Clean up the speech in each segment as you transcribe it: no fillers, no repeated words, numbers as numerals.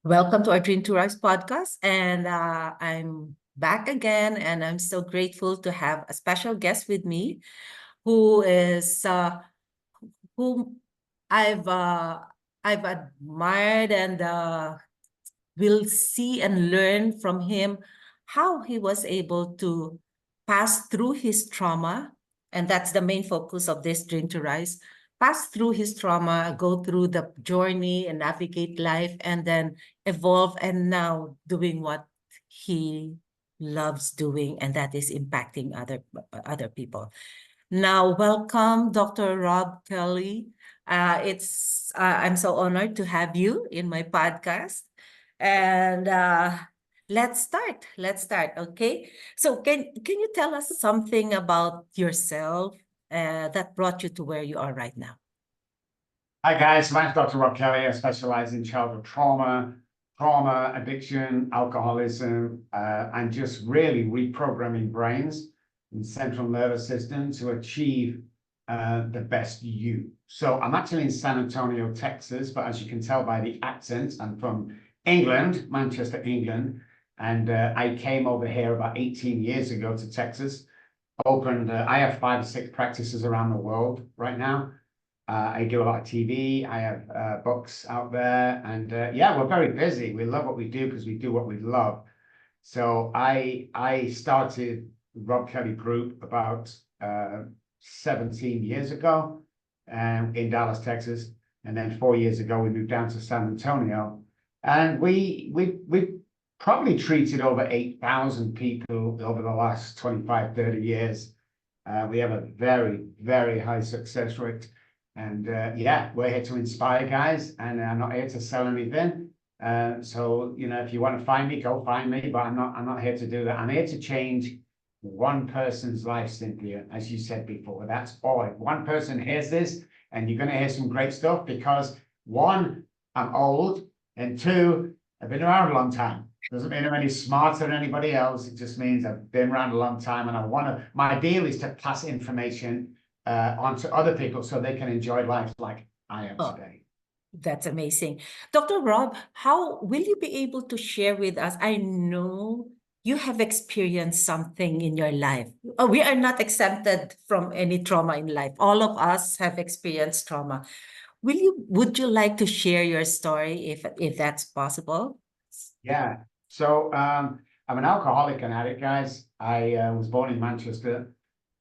Welcome to our Dream to Rise podcast. And I'm back again, and I'm so grateful to have a special guest with me who is whom I've uh, I've admired and will see and learn from him how he was able to pass through his trauma. And that's the main focus of this Dream to Rise. Pass through his trauma, go through the journey and navigate life, and then evolve and now doing what he loves doing, and that is impacting other people. Now, welcome, Dr. Robb Kelly. I'm so honored to have you in my podcast, and let's start. Let's start. Okay. So, can you tell us something about yourself that brought you to where you are right now? Hi guys, my name's Dr. Robb Kelly. I specialize in childhood trauma, addiction, alcoholism, and just really reprogramming brains and central nervous system to achieve the best you. So I'm actually in San Antonio, Texas, but as you can tell by the accent, I'm from England, Manchester, England, and I came over here about 18 years ago to Texas. I have 5 or 6 practices around the world right now. I do a lot of TV. I have books out there, and yeah, we're very busy. We love what we do because we do what we love. So I started Robb Kelly Group about 17 years ago, in Dallas, Texas, and then 4 years ago we moved down to San Antonio, and we probably treated over 8,000 people over the last 25, 30 years. We have a very, very high success rate. And yeah, we're here to inspire guys, and I'm not here to sell anything. So if you want to find me, go find me. But I'm not here to do that. I'm here to change one person's life, Cynthia, as you said before. That's all. If one person hears this, and you're going to hear some great stuff, because one, I'm old, and two, I've been around a long time. Doesn't mean I'm any smarter than anybody else. It just means I've been around a long time, and my deal is to pass information onto other people so they can enjoy life like I am today. That's amazing. Dr. Robb, how will you be able to share with us? I know you have experienced something in your life. We are not exempted from any trauma in life. All of us have experienced trauma. Would you like to share your story if that's possible? Yeah. So I'm an alcoholic and addict, guys. I was born in Manchester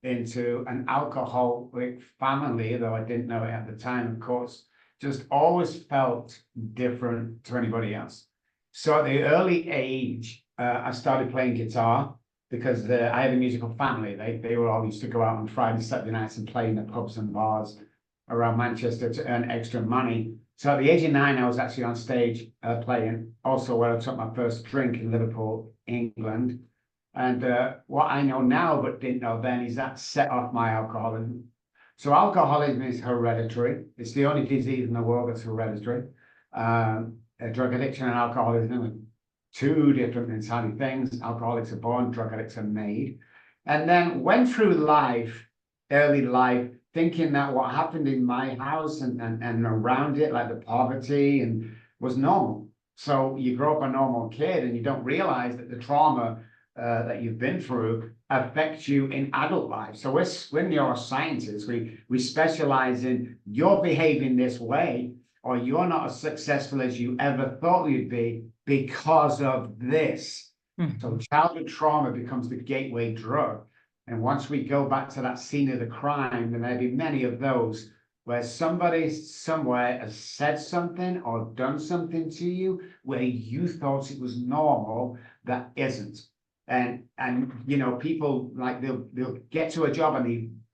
into an alcoholic family, though I didn't know it at the time, of course. Just always felt different to anybody else. So at the early age, I started playing guitar because I have a musical family. They were all used to go out on Friday, Saturday nights and play in the pubs and bars around Manchester to earn extra money. So at the age of 9, I was actually on stage playing, also where I took my first drink in Liverpool, England. And what I know now but didn't know then is that set off my alcoholism. So alcoholism is hereditary. It's the only disease in the world that's hereditary. Drug addiction and alcoholism are two different entirely things. Alcoholics are born, drug addicts are made. And then went through life, early life, thinking that what happened in my house and around it, like the poverty, and was normal. So you grow up a normal kid and you don't realize that the trauma that you've been through affects you in adult life. So we're neuroscientists. We specialize in you're behaving this way, or you're not as successful as you ever thought you'd be because of this. Mm-hmm. So childhood trauma becomes the gateway drug. And once we go back to that scene of the crime, there may be many of those where somebody somewhere has said something or done something to you where you thought it was normal that isn't. And people, like, they'll get to a job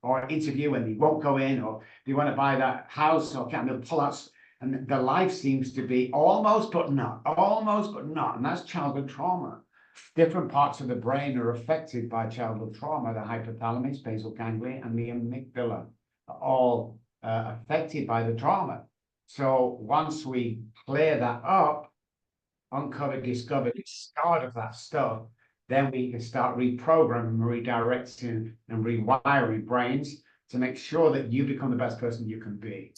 or interview and they won't go in, or they want to buy that house or they'll pull out, and the life seems to be almost but not, and that's childhood trauma. Different parts of the brain are affected by childhood trauma. The hypothalamus, basal ganglia, and the amygdala are all affected by the trauma. So once we clear that up, discover the start of that stuff, then we can start reprogramming, redirecting, and rewiring brains to make sure that you become the best person you can be.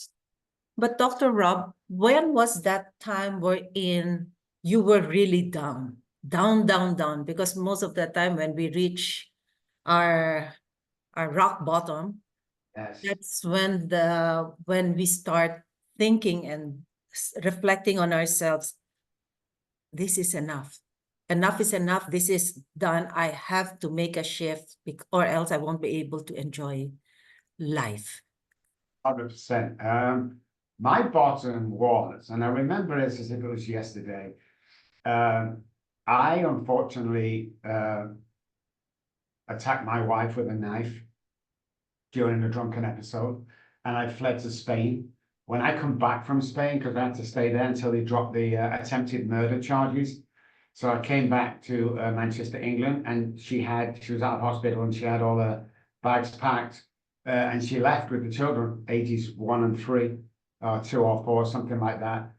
But Dr. Robb, when was that time wherein you were really down, down, down, down, because most of the time when we reach our rock bottom, Yes. that's when we start thinking and reflecting on ourselves. This is enough. Enough is enough. This is done. I have to make a shift or else I won't be able to enjoy life. 100%. My bottom was, and I remember it as if it was yesterday. I unfortunately attacked my wife with a knife during a drunken episode, and I fled to Spain. When I come back from Spain, because I had to stay there until they dropped the attempted murder charges. So I came back to Manchester, England, and she was out of hospital and she had all the bags packed, and she left with the children, ages 1 and 3, 2 or 4, something like that.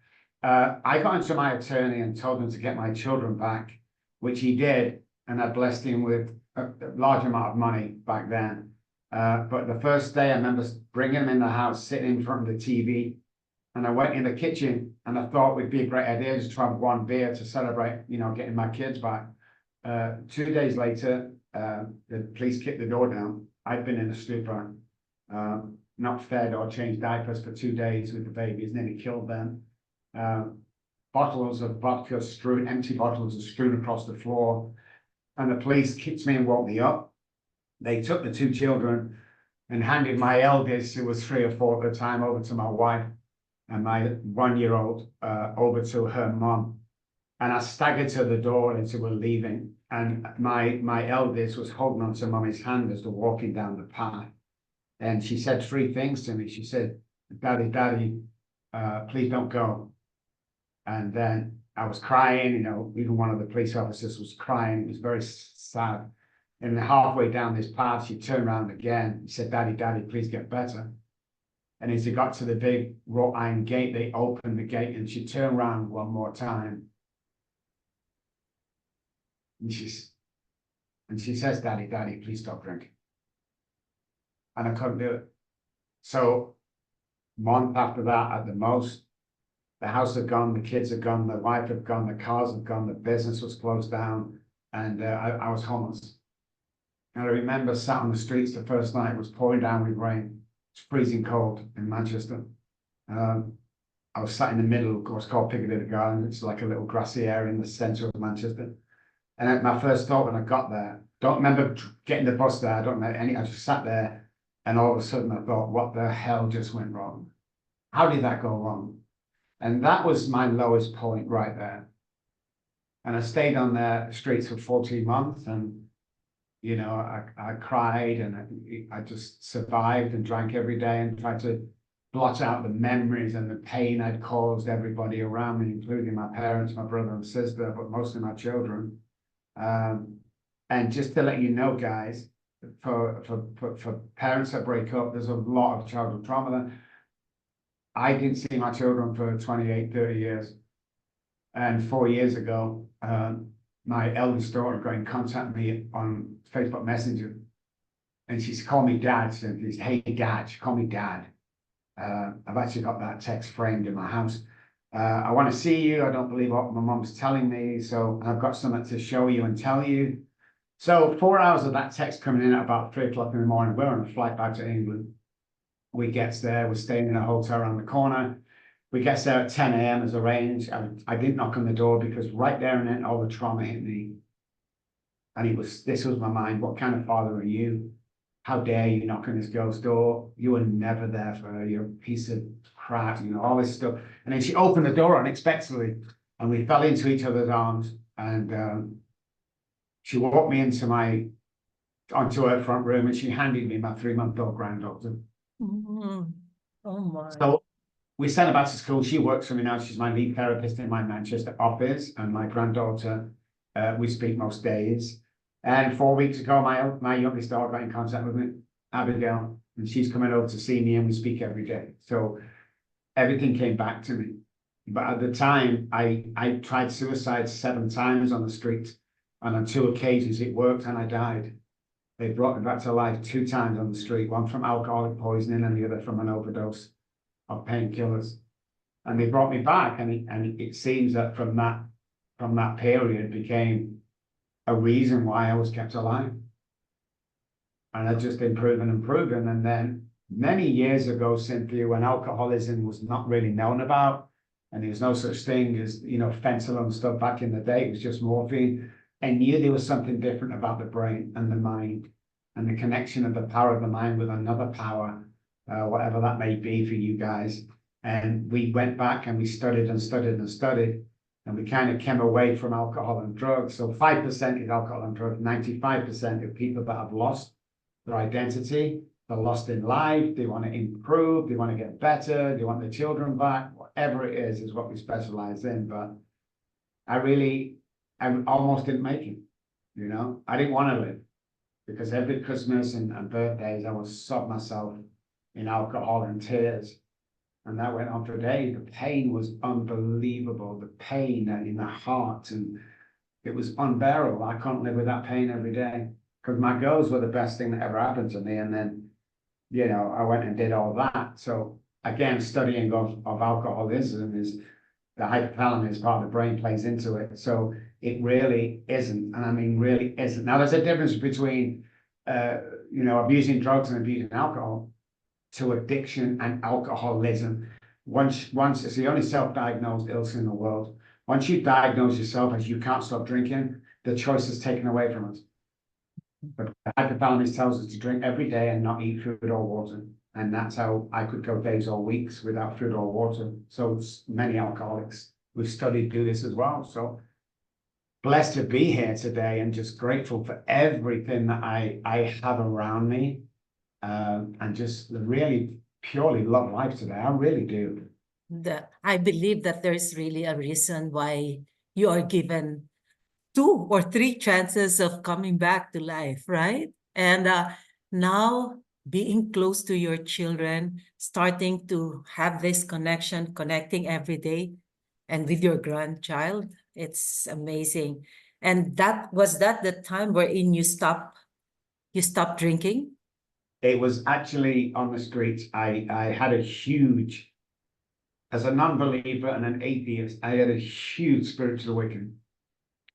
I got into my attorney and told him to get my children back, which he did, and I blessed him with a large amount of money back then. But the first day, I remember bringing him in the house, sitting in front of the TV, and I went in the kitchen, and I thought it would be a great idea just to have one beer to celebrate, getting my kids back. 2 days later, the police kicked the door down. I'd been in a stupor, not fed or changed diapers for 2 days with the babies, nearly killed them. Bottles of vodka strewn, empty bottles are strewn across the floor, and the police kicked me and woke me up. They took the 2 children and handed my eldest, who was 3 or 4 at the time, over to my wife, and my 1-year-old over to her mum. And I staggered to the door as they were leaving, and my eldest was holding onto mummy's hand as they're walking down the path. And she said 3 things to me. She said, "Daddy, Daddy, please don't go." And then I was crying, even one of the police officers was crying. It was very sad. And halfway down this path, she turned around again. She said, "Daddy, Daddy, please get better." And as they got to the big wrought iron gate, they opened the gate, and she turned around one more time. And she says, "Daddy, Daddy, please stop drinking." And I couldn't do it. So month after that, at the most, the house had gone, the kids had gone, the wife had gone, the cars had gone, the business was closed down, and I was homeless. And I remember sat on the streets the first night. It was pouring down with rain. It's freezing cold in Manchester. I was sat in the middle of what's called Piccadilly Garden. It's like a little grassy area in the centre of Manchester. And my first thought when I got there, don't remember getting the bus there. I don't remember any. I just sat there, and all of a sudden I thought, what the hell just went wrong? How did that go wrong? And that was my lowest point right there. And I stayed on the streets for 14 months, and I cried, and I just survived and drank every day and tried to blot out the memories and the pain I'd caused everybody around me, including my parents, my brother and sister, but mostly my children. And just to let you know, guys, for parents that break up, there's a lot of childhood trauma. I didn't see my children for 28, 30 years. And 4 years ago, my eldest daughter got in contact with me on Facebook Messenger, and she's called me Dad. She said, "Hey, Dad." She called me Dad. I've actually got that text framed in my house. "I want to see you. I don't believe what my mom's telling me. So I've got something to show you and tell you." So 4 hours of that text coming in at about 3 o'clock in the morning. We're on a flight back to England. We get there. We're staying in a hotel around the corner. We get there at 10 a.m. as arranged. I didn't knock on the door because right there and then all the trauma hit me. And this was my mind. What kind of father are you? How dare you knock on this girl's door? You were never there for her. You're a piece of crap, all this stuff. And then she opened the door unexpectedly, and we fell into each other's arms. And she walked me onto her front room, and she handed me my 3-month-old granddaughter. Mm-hmm. Oh my. So we sent her back to school. She works for me now. She's my lead therapist in my Manchester office, and my granddaughter, we speak most days. And 4 weeks ago, my youngest daughter got in contact with me, Abigail, and she's coming over to see me, and we speak every day. So everything came back to me. But at the time, I tried suicide 7 times on the street, and on 2 occasions it worked, and I died. They brought me back to life 2 times on the street, one from alcoholic poisoning and the other from an overdose of painkillers. And they brought me back, and it seems that from that from that period became a reason why I was kept alive. And I just improved and improved. And then many years ago, Cynthia, when alcoholism was not really known about, and there was no such thing as, fentanyl and stuff back in the day, it was just morphine. I knew there was something different about the brain and the mind and the connection of the power of the mind with another power, whatever that may be for you guys. And we went back and we studied and studied and studied, and we kind of came away from alcohol and drugs. So 5% is alcohol and drugs, 95% of people that have lost their identity, they're lost in life, they want to improve, they want to get better, they want their children back, whatever it is what we specialize in. But I almost didn't make it, I didn't want to live, because every Christmas and birthdays, I would sob myself in alcohol and tears. And that went on for days. The pain was unbelievable, the pain in the heart, and it was unbearable. I couldn't live with that pain every day, because my girls were the best thing that ever happened to me. And then, I went and did all that. So again, studying of alcoholism is the hypothalamus part of the brain plays into it. So it really isn't, and I mean really isn't. Now there's a difference between, abusing drugs and abusing alcohol to addiction and alcoholism. Once it's the only self-diagnosed illness in the world. Once you diagnose yourself as you can't stop drinking, the choice is taken away from us. But the hypothalamus tells us to drink every day and not eat food or water. And that's how I could go days or weeks without food or water. So many alcoholics we've studied do this as well. So blessed to be here today, and just grateful for everything that I have around me. And just really purely love life today. I really do. I believe that there's really a reason why you are given 2 or 3 chances of coming back to life, right? And now being close to your children, starting to have this connection, connecting every day, and with your grandchild, it's amazing. And was that the time wherein you stopped drinking? It was actually on the streets. I had a huge, as a non-believer and an atheist, I had a huge spiritual awakening,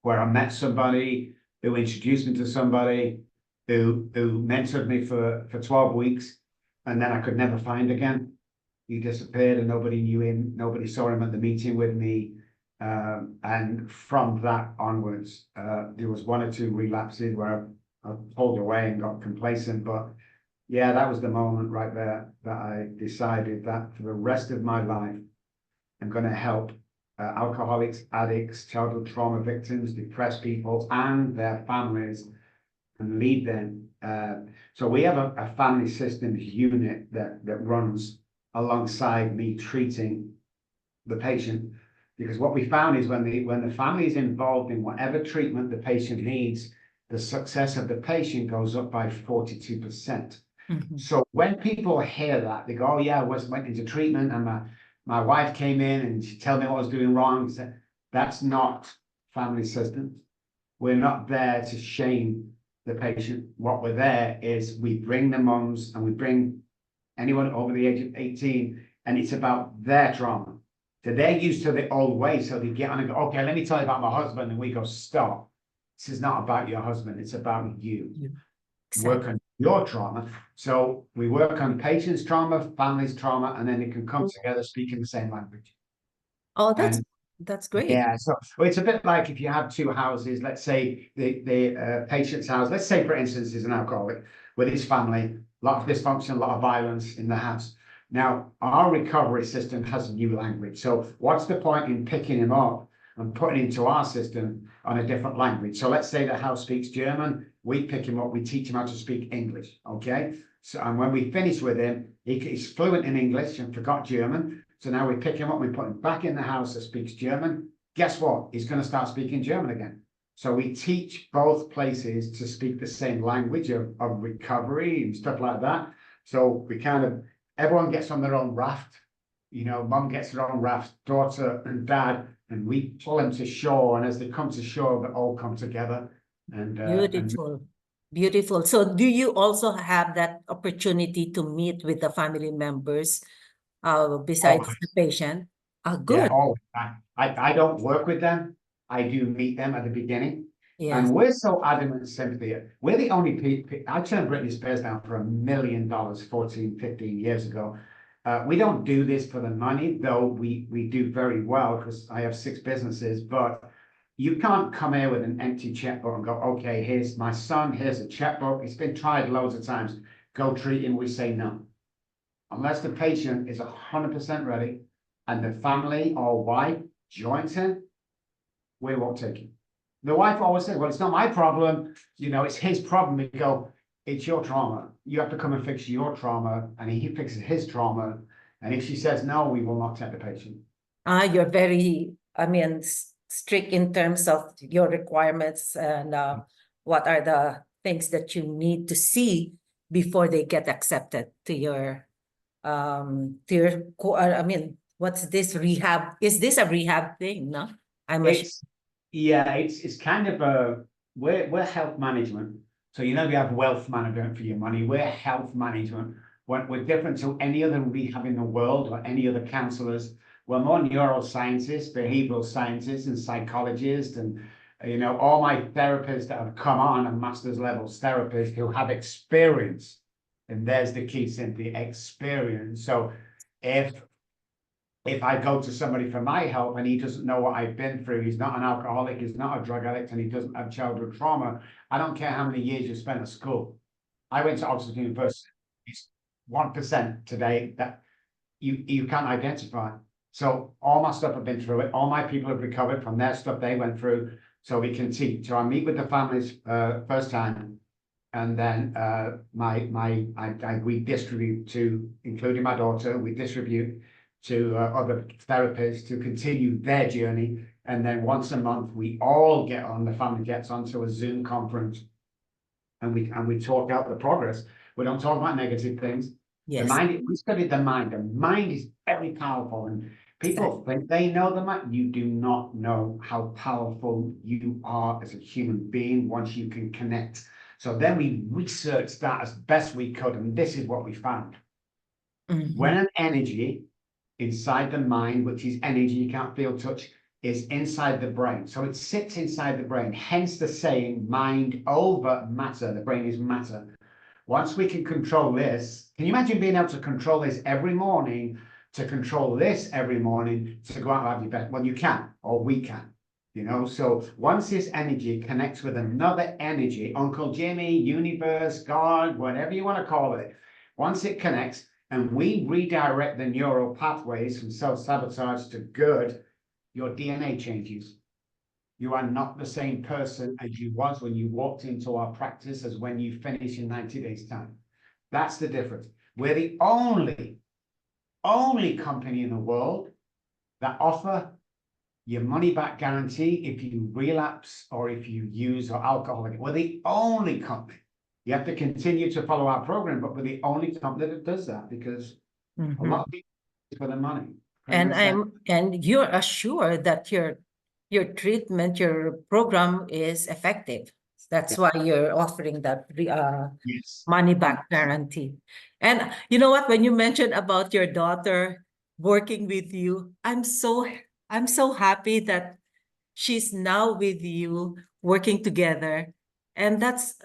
where I met somebody who introduced me to somebody who mentored me for 12 weeks, and then I could never find again. He disappeared and nobody knew him. Nobody saw him at the meeting with me. And from that onwards, there was 1 or 2 relapses where I pulled away and got complacent. But yeah, that was the moment right there that I decided that for the rest of my life, I'm going to help alcoholics, addicts, childhood trauma victims, depressed people and their families, and lead them. So we have a family systems unit that runs alongside me treating the patient, because what we found is when the family is involved in whatever treatment the patient needs, the success of the patient goes up by 42%. So when people hear that, they go, oh yeah, I went into treatment and my wife came in and she told me what I was doing wrong. That's not family systems. We're not there to shame the patient. What we're there is we bring the mums and we bring anyone over the age of 18, and it's about their trauma. So they're used to the old way, so they get on and go, okay, let me tell you about my husband, and we go, stop. This is not about your husband, it's about you. Exactly. Work on your trauma. So we work on patient's trauma, family's trauma, and then it can come together speaking the same language. Oh, that's great. Yeah, so it's a bit like if you have 2 houses, let's say the patient's house, let's say for instance is an alcoholic with his family, a lot of dysfunction, a lot of violence in the house. Now, our recovery system has a new language. So what's the point in picking him up and putting him into our system on a different language? So let's say the house speaks German, we pick him up, we teach him how to speak English, okay? So, and when we finish with him, he's fluent in English and forgot German. So now we pick him up, we put him back in the house that speaks German. Guess what? He's going to start speaking German again. So we teach both places to speak the same language of recovery and stuff like that. So we everyone gets on their own raft. Mum gets her own raft, daughter and dad, and we pull them to shore. And as they come to shore, they all come together. And beautiful. Beautiful. So do you also have that opportunity to meet with the family members besides the patient? Good. Yeah, I don't work with them. I do meet them at the beginning. Yes. And we're so adamant, Cynthia, we're the only people, I turned Britney Spears down for $1 million 14, 15 years ago. We don't do this for the money, though we do very well because I have 6 businesses, but you can't come here with an empty checkbook and go, okay, here's my son, here's a checkbook. It's been tried loads of times. Go treat him. We say no. Unless the patient is 100% ready and the family or wife joins him, we won't take him. The wife always says, well, it's not my problem. You know, it's his problem. We go, it's your trauma. You have to come and fix your trauma. And he fixes his trauma. And if she says no, we will not take the patient. You're very, I mean, strict in terms of your requirements and what are the things that you need to see before they get accepted to your I mean, what's this rehab? Is this a rehab thing? No, it's kind of we're health management. So you know we have wealth management for your money. We're health management. We're different to any other rehab in the world or any other counselors. We're more neuroscientists, behavioral scientists, and psychologists, and you know, all my therapists that have come on are master's level therapists who have experience. And there's the key, Cynthia, experience. So if I go to somebody for my help and he doesn't know what I've been through, he's not an alcoholic, he's not a drug addict, and he doesn't have childhood trauma, I don't care how many years you spent at school. I went to Oxford University. It's 1% today that you can't identify. So all my stuff have been through it. All my people have recovered from their stuff they went through. So we can teach. So I meet with the families first time, and then we distribute to, including my daughter, we distribute to other therapists to continue their journey. And then once a month, we all get on, the family gets onto a Zoom conference, and we talk out the progress. We don't talk about negative things. Yes. The mind, we studied the mind. The mind is very powerful, and people think they know the mind. You do not know how powerful you are as a human being once you can connect. So then we researched that as best we could, and this is what we found. When an energy inside the mind, which is energy you can't feel, touch, is inside the brain. So it sits inside the brain, hence the saying, mind over matter. The brain is matter. Once we can control this, can you imagine being able to control this every morning, to control this every morning, to go out and have your best? Well, you can, or we can, you know? So once this energy connects with another energy, Uncle Jimmy, universe, God, whatever you want to call it, once it connects and we redirect the neural pathways from self-sabotage to good, your DNA changes. You are not the same person as you was when you walked into our practice as when you finish in 90 days' time. That's the difference. We're the only company in the world that offer your money-back guarantee if you relapse or if you use or alcohol. We're the only company. You have to continue to follow our program, but we're the only company that does that because a lot of people for the money. And you're assured that your treatment, your program is effective. That's why you're offering that money back guarantee. And you know what? When you mentioned about your daughter working with you, I'm so happy that she's now with you working together, and that's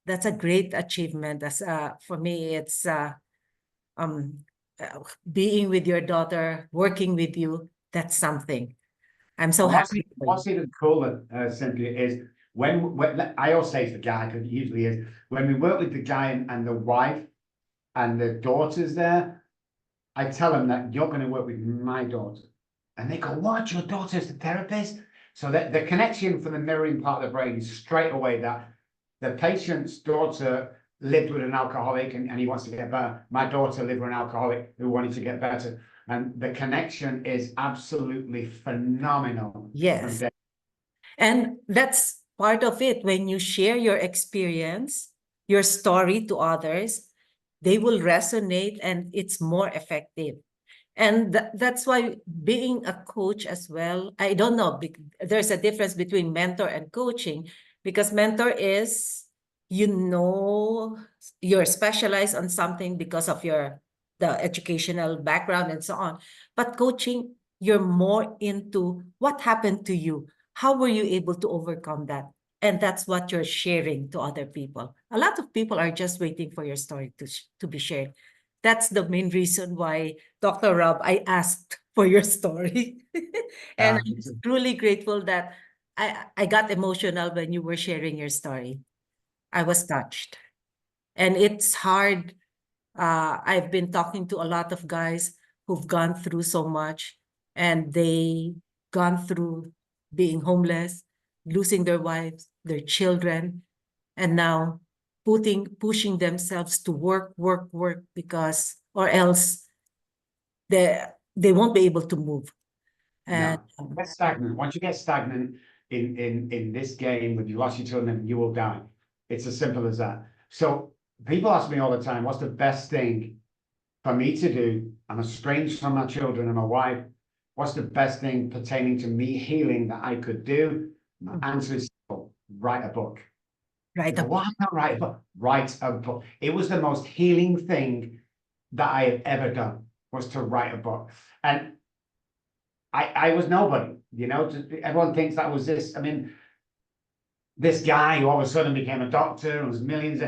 a great achievement. As for me, it's being with your daughter, working with you. That's something. I'm so happy. What's even cooler, Cynthia, is when I always say to the guy, because it usually is, when we work with the guy and the wife and the daughters there, I tell them that you're going to work with my daughter. And they go, what? Your daughter's the therapist? So that the connection for the mirroring part of the brain is straight away that the patient's daughter lived with an alcoholic and he wants to get better. My daughter lived with an alcoholic who wanted to get better. And the connection is absolutely phenomenal. Yes. And that's part of it. When you share your experience, your story to others, they will resonate and it's more effective. And that's why being a coach as well, I don't know, there's a difference between mentor and coaching, because mentor is, you know, you're specialized on something because of the educational background and so on. But coaching, you're more into what happened to you. How were you able to overcome that? And that's what you're sharing to other people. A lot of people are just waiting for your story to be shared. That's the main reason why, Dr. Rob, I asked for your story. And I'm truly grateful that I got emotional when you were sharing your story. I was touched. And it's hard. I've been talking to a lot of guys who've gone through so much, and they gone through being homeless, losing their wives, their children, and now pushing themselves to work, work, work, because or else they won't be able to move. And No, get stagnant. Once you get stagnant in this game, when you lost your children, you will die. It's as simple as that. So people ask me all the time, what's the best thing for me to do? I'm estranged from my children and my wife. What's the best thing pertaining to me healing that I could do? My answer is simple: write a book. right You go, up. why not write a book? Write a book. It was the most healing thing that I have ever done, was to write a book. And I was nobody, you know. Everyone thinks that was this. I mean, this guy who all of a sudden became a doctor and was millions.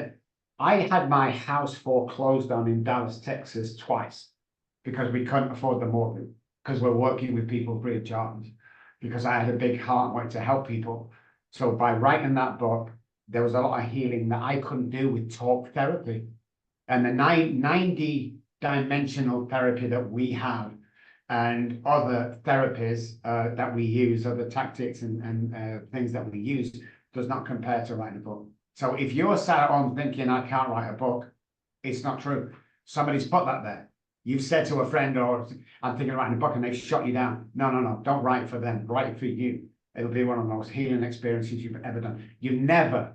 I had my house foreclosed on in Dallas, Texas twice because we couldn't afford the mortgage, because we're working with people free of charge, because I had a big heart and wanted to help people. So by writing that book, there was a lot of healing that I couldn't do with talk therapy. And the 90-dimensional therapy that we have and other therapies that we use, other tactics and things that we use, does not compare to writing a book. So if you're sat at home thinking, I can't write a book, it's not true. Somebody's put that there. You've said to a friend, or I'm thinking of writing a book, and they've shot you down. No, no, no, don't write it for them. Write it for you. It'll be one of the most healing experiences you've ever done. You never,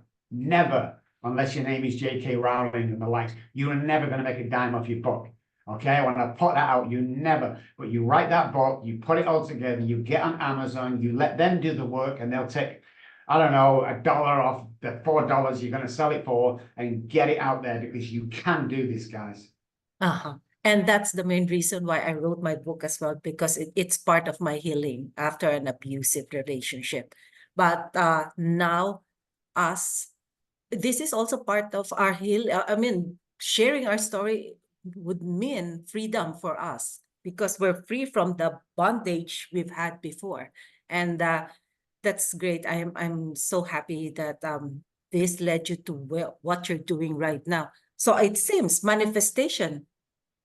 unless your name is J.K. Rowling and the likes, you are never going to make a dime off your book. Okay, when I put that out, you never, but you write that book, you put it all together, you get on Amazon, you let them do the work, and they'll take, I don't know, $1 off the $4 you're going to sell it for, and get it out there, because you can do this, guys. Uh-huh. And that's the main reason why I wrote my book as well, because it's part of my healing after an abusive relationship. But now, us, this is also part of our heal. I mean, sharing our story would mean freedom for us, because we're free from the bondage we've had before. And that's great. I'm so happy that this led you to what you're doing right now. So it seems manifestation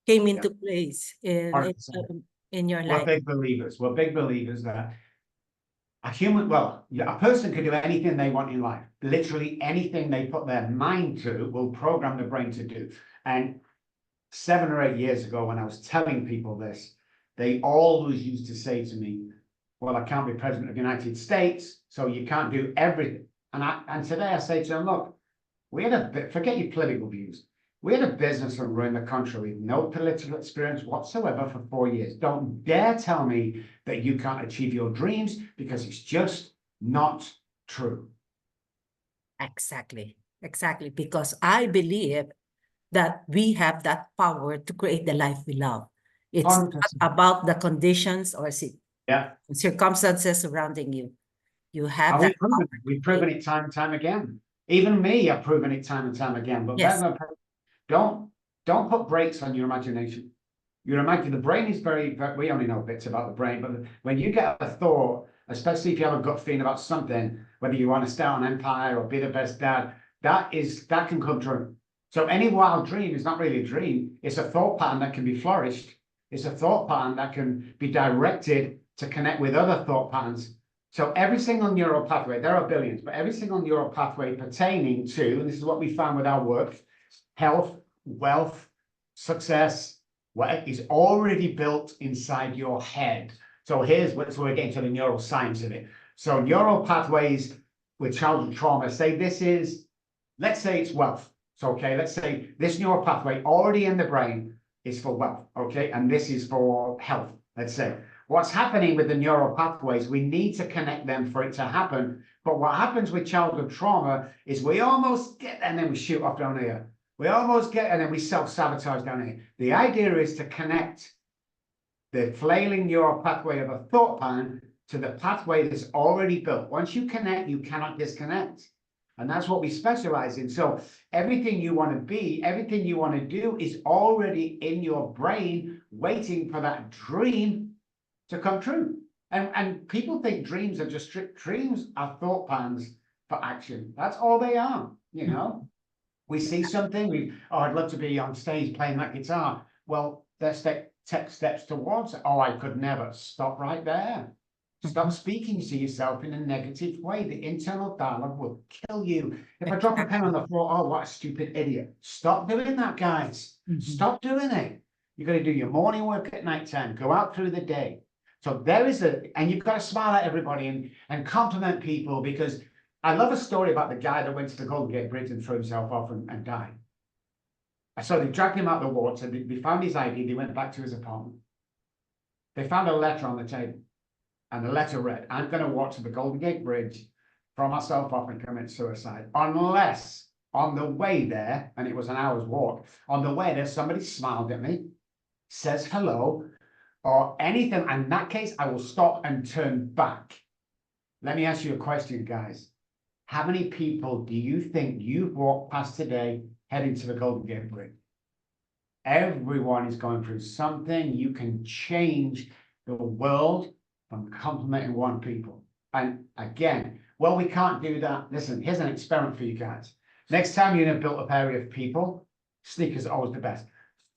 came into place in your We're life. big believers. We're big believers that a person can do anything they want in life. Literally anything they put their mind to will program the brain to do. And 7 or 8 years ago, when I was telling people this, they always used to say to me, well, I can't be president of the United States, so you can't do everything. And today I say to them, look, forget your political views. We had a business and run the country with no political experience whatsoever for 4 years. Don't dare tell me that you can't achieve your dreams, because it's just not true. Exactly. Exactly. Because I believe that we have that power to create the life we love. It's not 100%. about the conditions or Yeah. circumstances surrounding you. You have And that power. we've proven it time and time again. Even me, I've proven it time and time again. But Yes. don't put brakes on your imagination. The brain is we only know bits about the brain, but when you get a thought, especially if you have a gut feeling about something, whether you want to start an empire or be the best dad, that can come true. So any wild dream is not really a dream. It's a thought pattern that can be flourished. It's a thought pattern that can be directed to connect with other thought patterns. So every single neural pathway, there are billions, but every single neural pathway pertaining to, and this is what we found with our work, health, wealth, success, what is already built inside your head. So here's what we're getting to the neuroscience of it. So neural pathways with childhood trauma, let's say it's wealth. So, okay, let's say this neural pathway already in the brain is for wealth, okay? And this is for health, let's say. What's happening with the neural pathways, we need to connect them for it to happen. But what happens with childhood trauma is we almost get, and then we shoot off down here. We almost get, and then we self-sabotage down here. The idea is to connect the flailing neural pathway of a thought pattern to the pathway that's already built. Once you connect, you cannot disconnect. And that's what we specialize in. So everything you want to be, everything you want to do is already in your brain, waiting for that dream to come true. And people think dreams are just dreams are thought patterns for action. That's all they are, you know. We see something, oh, I'd love to be on stage playing that guitar. Well, let's take steps towards it. Oh, I could never. Stop right there. Stop speaking to yourself in a negative way. The internal dialogue will kill you. If I drop a pen on the floor, oh, what a stupid idiot. Stop doing that, guys. Stop doing it. You've got to do your morning work at night time. Go out through the day. So there is and you've got to smile at everybody and compliment people, because I love a story about the guy that went to the Golden Gate Bridge and threw himself off and died. So they dragged him out of the water. They found his ID. They went back to his apartment. They found a letter on the table. And the letter read, I'm going to walk to the Golden Gate Bridge, throw myself off and commit suicide. Unless on the way there, and it was an hour's walk, on the way there, somebody smiled at me, says hello, or anything. And in that case, I will stop and turn back. Let me ask you a question, guys. How many people do you think you've walked past today heading to the Golden Gate Bridge? Everyone is going through something. You can change the world from complimenting one people. And again, well, we can't do that. Listen, here's an experiment for you guys. Next time you're in a built-up area of people, sneakers are always the best.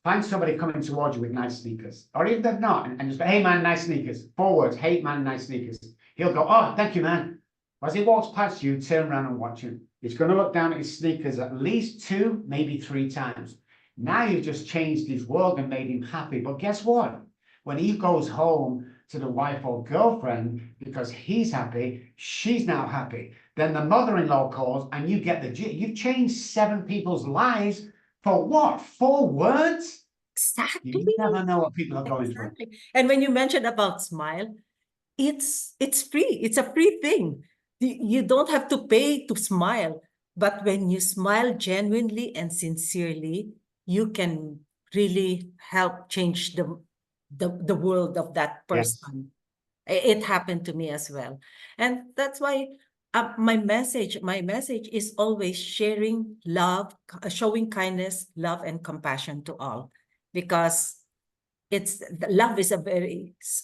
Find somebody coming towards you with nice sneakers, or even if they're not, and just go, hey man, nice sneakers. 4 words, hey man, nice sneakers. He'll go, oh, thank you, man. As he walks past you, turn around and watch him. He's going to look down at his sneakers at least 2, maybe 3 times. Now you've just changed his world and made him happy. But guess what? When he goes home to the wife or girlfriend, because he's happy, she's now happy. Then the mother-in-law calls and you get you've changed 7 people's lives for what? 4 words? Exactly. You never know what people are going through. And when you mentioned about smile, it's free. It's a free thing. You don't have to pay to smile. But when you smile genuinely and sincerely, you can really help change the world of that person. Yes. It happened to me as well. And that's why my message is always sharing love, showing kindness, love, and compassion to all. Because love is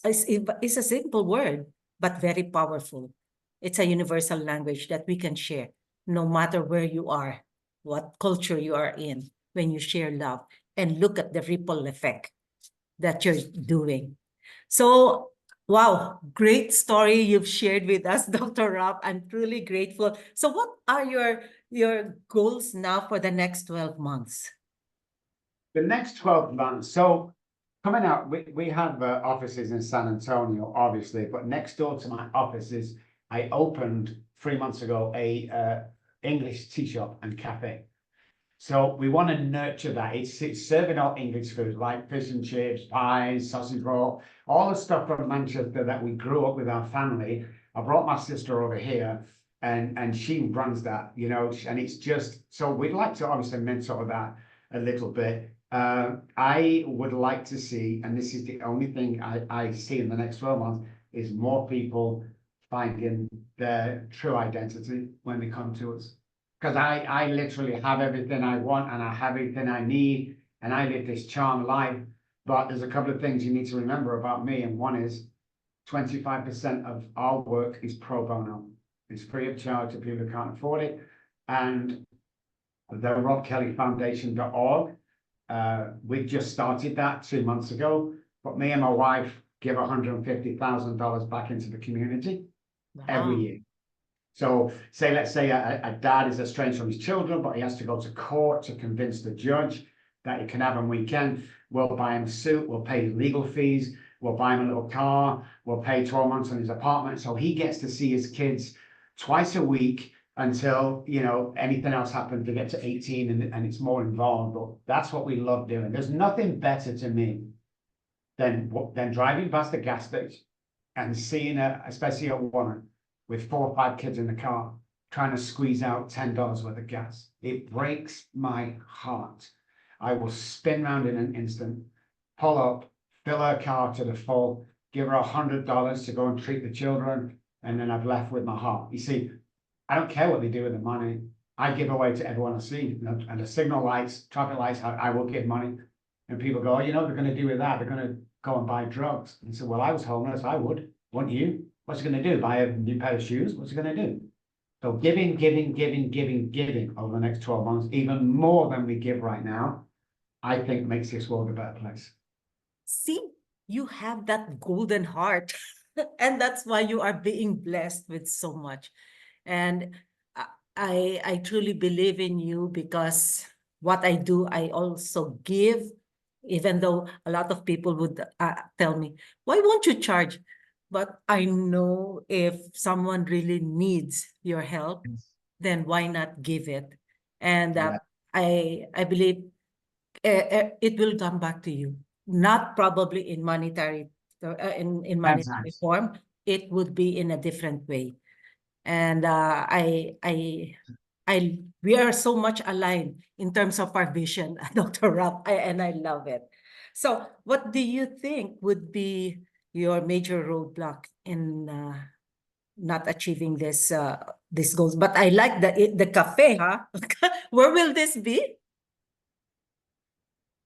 it's a simple word, but very powerful. It's a universal language that we can share, no matter where you are, what culture you are in, when you share love, and look at the ripple effect that you're doing. So, wow, great story you've shared with us, Dr. Robb. I'm truly grateful. So what are your goals now for the next 12 months? The next 12 months. So coming out, we have offices in San Antonio, obviously, but next door to my offices, I opened 3 months ago a English tea shop and cafe. So we want to nurture that. It's serving all English food like fish and chips, pies, sausage roll, all the stuff from Manchester that we grew up with our family. I brought my sister over here and she runs that, you know, and it's just, so we'd like to obviously mentor that a little bit. I would like to see, and this is the only thing I see in the next 12 months, is more people finding their true identity when they come to us. Because I literally have everything I want and I have everything I need and I live this charmed life. But there's a couple of things you need to remember about me. And one is 25% of our work is pro bono. It's free of charge to people who can't afford it. And the RobbKellyFoundation.org, we just started that 2 months ago. But me and my wife give $150,000 back into the community every year. So let's say a dad is estranged from his children, but he has to go to court to convince the judge that he can have them weekend. We'll buy him a suit, we'll pay his legal fees, we'll buy him a little car, we'll pay 12 months on his apartment. So he gets to see his kids twice a week until, you know, anything else happens to get to 18 and it's more involved. But that's what we love doing. There's nothing better to me than driving past the gas station and seeing especially a woman with 4 or 5 kids in the car, trying to squeeze out $10 worth of gas. It breaks my heart. I will spin round in an instant, pull up, fill her car to the full, give her $100 to go and treat the children, and then I've left with my heart. You see, I don't care what they do with the money. I give away to everyone I see, and the signal lights, traffic lights, I will give money. And people go, oh, you know what they're going to do with that? They're going to go and buy drugs. And so, well, I was homeless. I would. Wouldn't you? What's it going to do? Buy a new pair of shoes? What's it going to do? So giving over the next 12 months, even more than we give right now, I think makes this world a better place. See, you have that golden heart, and that's why you are being blessed with so much. And I truly believe in you, because what I do, I also give, even though a lot of people would tell me, why won't you charge? But I know if someone really needs your help, then why not give it? And Yeah, I believe it will come back to you, not probably in monetary, in that's monetary nice. form. It would be in a different way. And we are so much aligned in terms of our vision, Dr. Robb, and I love it. So, what do you think would be your major roadblock in not achieving this goals? But I like the cafe, huh? Where will this be?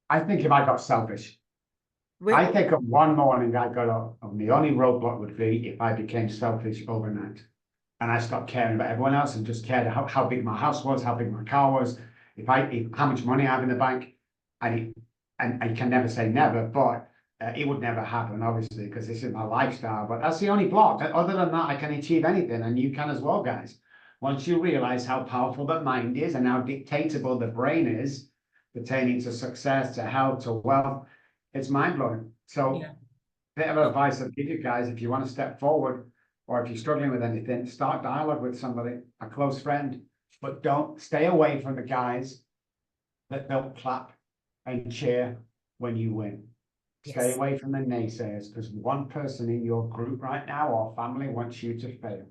I think if I got selfish, Where, I think of one morning I got up, and the only roadblock would be if I became selfish overnight. And I stopped caring about everyone else and just cared how big my house was, how big my car was, how much money I have in the bank. And you can never say never, but it would never happen, obviously, because this is my lifestyle. But that's the only block. Other than that, I can achieve anything, and you can as well, guys. Once you realize how powerful the mind is and how dictatable the brain is, pertaining to success, to health, to wealth, it's mind-blowing. So, yeah. bit of advice I'd give you guys, if you want to step forward, or if you're struggling with anything, start dialogue with somebody, a close friend, but don't stay away from the guys that don't clap and cheer when you win. Stay Yes. away from the naysayers, because one person in your group right now or family wants you to fail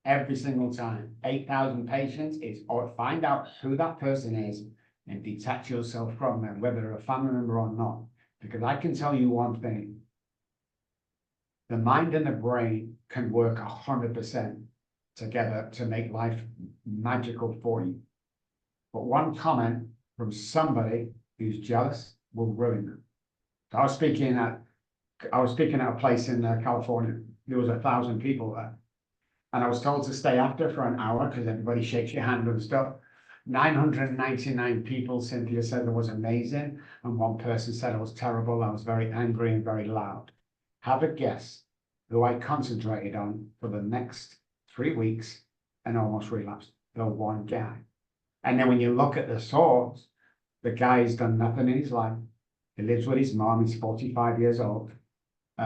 every single time. 8,000 patients is, or find out who that person is and detach yourself from them, whether they're a family member or not. Because I can tell you one thing, the mind and the brain can work 100% together to make life magical for you. But one comment from somebody who's jealous will ruin them. So I was speaking at a place in California. There was 1,000 people there, and I was told to stay after for an hour because everybody shakes your hand and stuff. 999 people, Cynthia said, it was amazing, and one person said it was terrible. I was very angry and very loud. Have a guess who I concentrated on for the next 3 weeks and almost relapsed. The one guy. And then when you look at the source, the guy's done nothing in his life. He lives with his mom. He's 45 years old.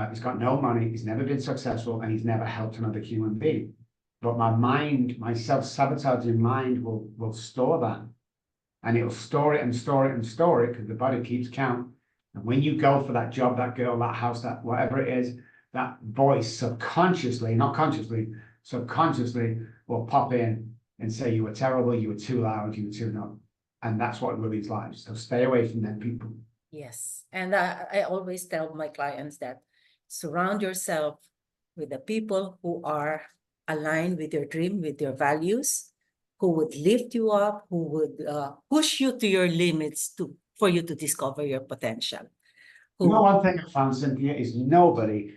He's got no money. He's never been successful, and he's never helped another human being. But my mind, my self-sabotaging mind will store that. And it'll store it and store it and store it because the body keeps count. And when you go for that job, that girl, that house, that whatever it is, that voice subconsciously, not consciously, subconsciously will pop in and say you were terrible, you were too loud, you were too not. And that's what ruins lives. So stay away from them people. Yes. And I always tell my clients that surround yourself with the people who are aligned with your dream, with your values, who would lift you up, who would push you to your limits for you to discover your potential. You know, Who, one thing I found, Cynthia, is nobody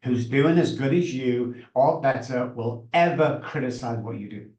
who's doing as good as you or better will ever criticize what you do.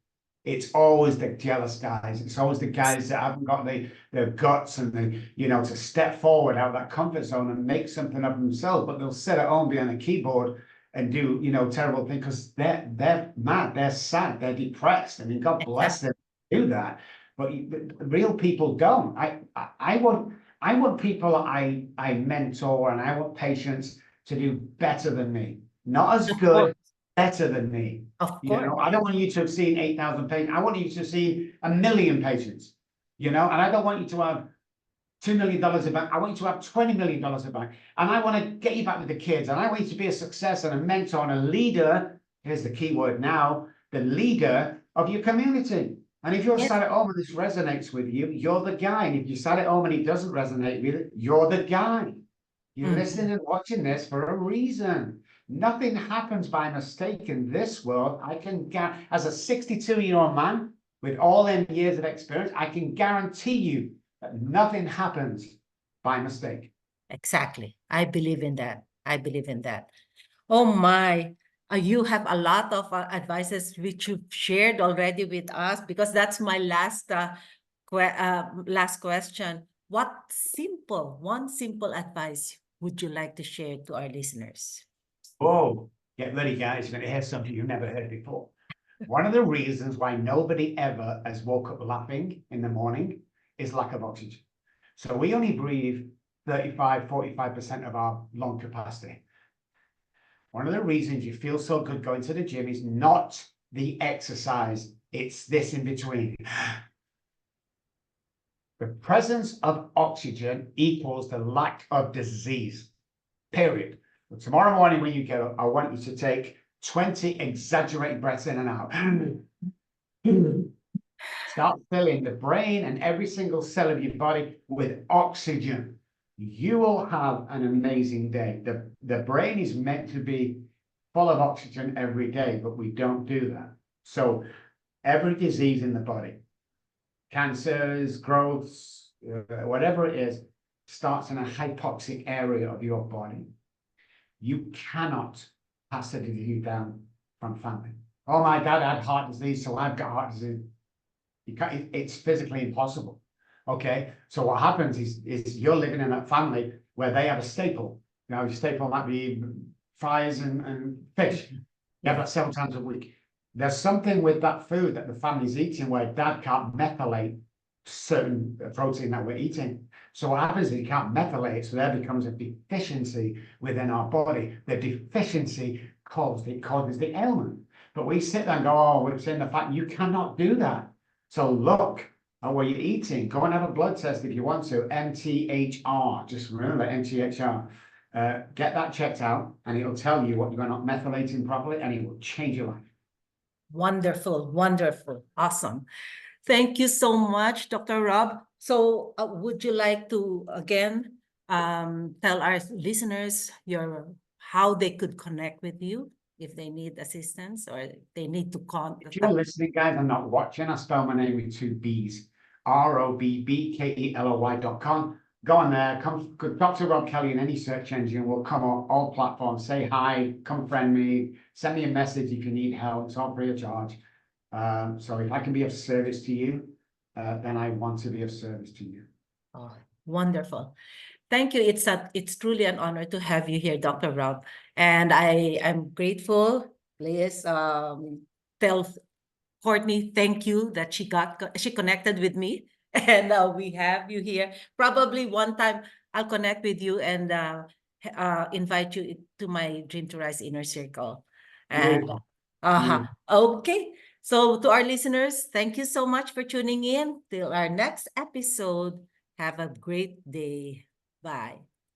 It's always the jealous guys. It's always the guys that haven't got the guts and to step forward out of that comfort zone and make something of themselves, but they'll sit at home behind a keyboard and do, terrible things because they're mad, they're sad, they're depressed. I mean, God bless them to do that. But real people don't. I want people I mentor, and I want patients to do better than me. Not as of course, good, better than me. of course. I don't want you to have seen 8,000 patients. I want you to see 1,000,000 patients, and I don't want you to have $2 million a bank. I want you to have $20 million a bank. And I want to get you back with the kids. And I want you to be a success and a mentor and a leader. Here's the key word now, the leader of your community. And if you're Yes. sat at home and this resonates with you, you're the guy. And if you sat at home and it doesn't resonate with you, you're the guy. You're listening and watching this for a reason. Nothing happens by mistake in this world. I can, as a 62-year-old man with all them years of experience, I can guarantee you that nothing happens by mistake. Exactly. I believe in that. I believe in that. Oh my, you have a lot of advices which you've shared already with us, because that's my last last question. What one simple advice would you like to share to our listeners? Oh, get ready, guys. You're going to hear something you've never heard before. One of the reasons why nobody ever has woke up laughing in the morning is lack of oxygen. So we only breathe 45% of our lung capacity. One of the reasons you feel so good going to the gym is not the exercise, it's this in between. The presence of oxygen equals the lack of disease, period. But tomorrow morning when you get up, I want you to take 20 exaggerated breaths in and out. Start filling the brain and every single cell of your body with oxygen. You will have an amazing day. The brain is meant to be full of oxygen every day, but we don't do that. So every disease in the body, cancers, growths, whatever it is, starts in a hypoxic area of your body. You cannot pass the disease down from family. Oh, my dad had heart disease, so I've got heart disease. You can't, it's physically impossible. Okay, so what happens is you're living in a family where they have a staple. You know, your staple might be fries and fish. You have that 7 times a week. There's something with that food that the family's eating where dad can't methylate certain protein that we're eating. So what happens is he can't methylate, so there becomes a deficiency within our body. The deficiency causes the ailment. But we sit there and go, oh, it's in the fact you cannot do that. So look at what you're eating. Go and have a blood test if you want to. MTHR, just remember MTHR. Get that checked out and it'll tell you what you're not methylating properly and it will change your life. Wonderful, wonderful, awesome. Thank you so much, Dr. Robb. So would you like to, again, tell our listeners how they could connect with you if they need assistance or they need to contact? If you're listening, guys, and not watching, I spell my name with 2 B's, ROBBKELOY.com. Go on there, come Dr. Robb Kelly in any search engine will come on all platforms. Say hi, come friend me, send me a message if you need help. It's all free of charge. So if I can be of service to you, then I want to be of service to you. Oh, wonderful. Thank you. It's truly an honor to have you here, Dr. Robb. And I am grateful. Please tell Courtney, thank you that she connected with me. And we have you here. Probably one time I'll connect with you and invite you to my Dream to Rise inner circle. And okay. So to our listeners, thank you so much for tuning in. Till our next episode. Have a great day. Bye.